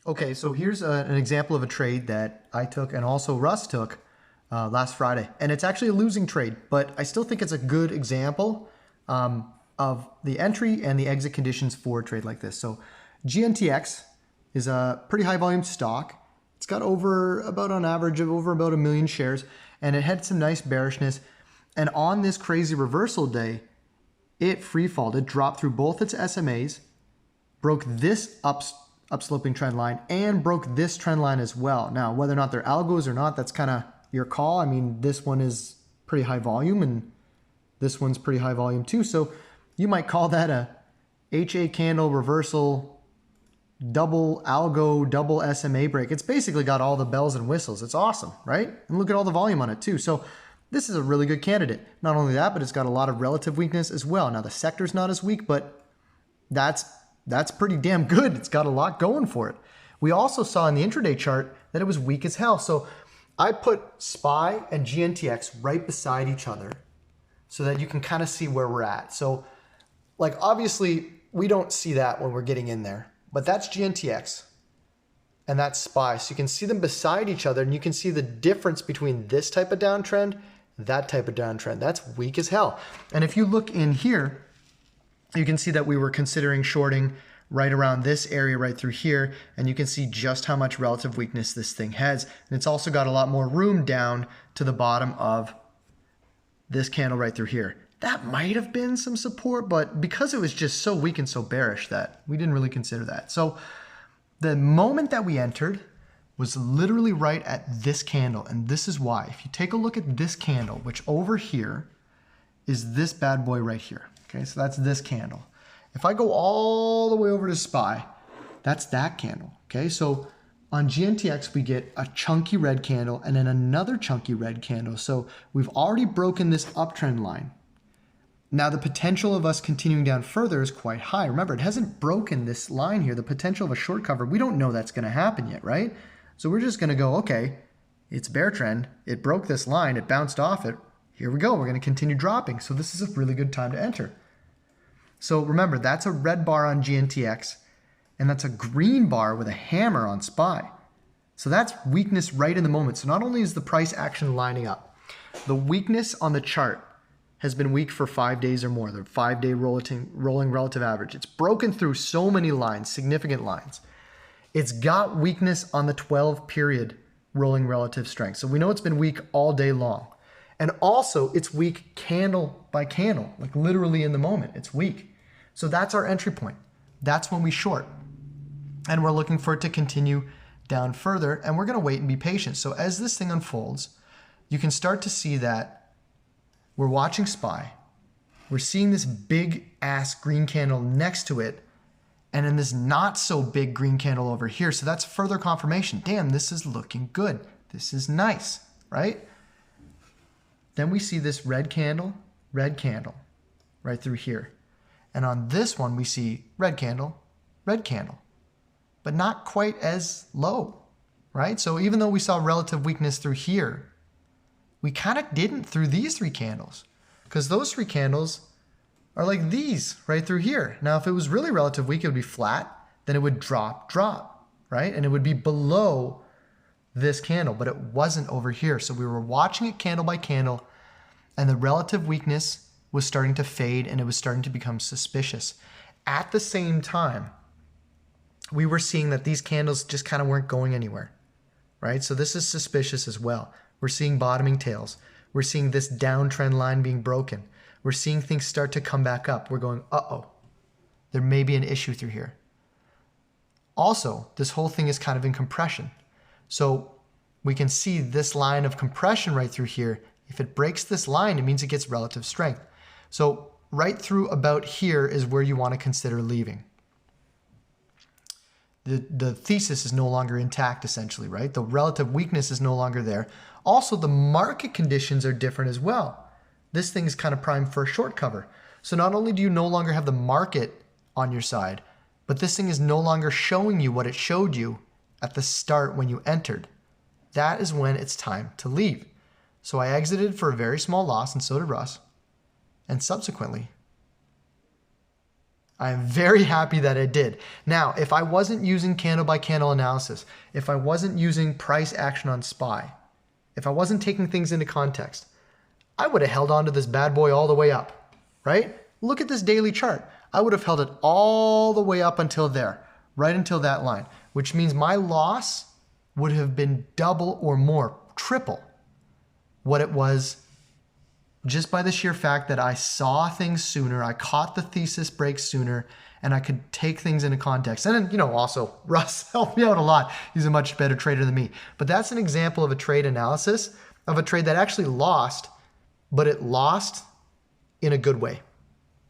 Okay, so here's an example of a trade that I took and also Russ took last Friday. And it's actually a losing trade, but I still think it's a good example of the entry and the exit conditions for a trade like this. So GNTX is a pretty high volume stock. It's got on average of over about 1 million shares, and it had some nice bearishness. And on this crazy reversal day, it freefalled. It dropped through both its SMAs, broke this upsloping trend line, and broke this trend line as well. Now, whether or not they're algos or not, that's kind of your call. I mean, this one is pretty high volume, and this one's pretty high volume too. So you might call that a HA candle reversal, double algo, double SMA break. It's basically got all the bells and whistles. It's awesome, right? And look at all the volume on it too. So this is a really good candidate. Not only that, but it's got a lot of relative weakness as well. Now the sector's not as weak, but that's pretty damn good. It's got a lot going for it. We also saw in the intraday chart that it was weak as hell. So I put SPY and GNTX right beside each other so that you can kind of see where we're at. So like obviously we don't see that when we're getting in there, but that's GNTX and that's SPY. So you can see them beside each other and you can see the difference between this type of downtrend, that type of downtrend. That's weak as hell. And if you look in here, you can see that we were considering shorting right around this area right through here, and you can see just how much relative weakness this thing has. And it's also got a lot more room down to the bottom of this candle right through here. That might have been some support, but because it was just so weak and so bearish that we didn't really consider that. So the moment that we entered was literally right at this candle, and this is why. If you take a look at this candle, which over here is this bad boy right here. Okay, so that's this candle. If I go all the way over to SPY, that's that candle. Okay, so on GNTX, we get a chunky red candle and then another chunky red candle. So we've already broken this uptrend line. Now the potential of us continuing down further is quite high. Remember, it hasn't broken this line here. The potential of a short cover, we don't know that's going to happen yet, right? So we're just going to go, okay, it's bear trend. It broke this line. It bounced off it. Here we go. We're going to continue dropping. So this is a really good time to enter. So remember, that's a red bar on GNTX, and that's a green bar with a hammer on SPY. So that's weakness right in the moment. So not only is the price action lining up, the weakness on the chart has been weak for 5 days or more, the 5-day rolling relative average. It's broken through so many lines, significant lines. It's got weakness on the 12-period rolling relative strength. So we know it's been weak all day long. And also, it's weak candle by candle, like literally in the moment, it's weak. So that's our entry point. That's when we short. And we're looking for it to continue down further, and we're gonna wait and be patient. So as this thing unfolds, you can start to see that we're watching SPY. We're seeing this big ass green candle next to it, and then this not so big green candle over here. So that's further confirmation. Damn, this is looking good. This is nice, right? Then we see this red candle right through here. And on this one, we see red candle, but not quite as low, right? So even though we saw relative weakness through here, we kind of didn't through these 3 candles, because those 3 candles are like these right through here. Now, if it was really relative weak, it would be flat, then it would drop, right? And it would be below this candle, but it wasn't over here. So we were watching it candle by candle, and the relative weakness was starting to fade and it was starting to become suspicious. At the same time, we were seeing that these candles just kind of weren't going anywhere, right? So this is suspicious as well. We're seeing bottoming tails. We're seeing this downtrend line being broken. We're seeing things start to come back up. We're going, uh-oh, there may be an issue through here. Also, this whole thing is kind of in compression. So we can see this line of compression right through here. If it breaks this line, it means it gets relative strength. So right through about here is where you want to consider leaving. The thesis is no longer intact, essentially, right? The relative weakness is no longer there. Also, the market conditions are different as well. This thing is kind of primed for a short cover. So not only do you no longer have the market on your side, but this thing is no longer showing you what it showed you at the start when you entered. That is when it's time to leave. So I exited for a very small loss, and so did Russ. And subsequently, I'm very happy that it did. Now, if I wasn't using candle by candle analysis, if I wasn't using price action on SPY, if I wasn't taking things into context, I would have held on to this bad boy all the way up, right? Look at this daily chart. I would have held it all the way up until there, right until that line, which means my loss would have been double or more, triple what it was just by the sheer fact that I saw things sooner, I caught the thesis break sooner, and I could take things into context. And then, also, Russ helped me out a lot. He's a much better trader than me. But that's an example of a trade analysis of a trade that actually lost, but it lost in a good way.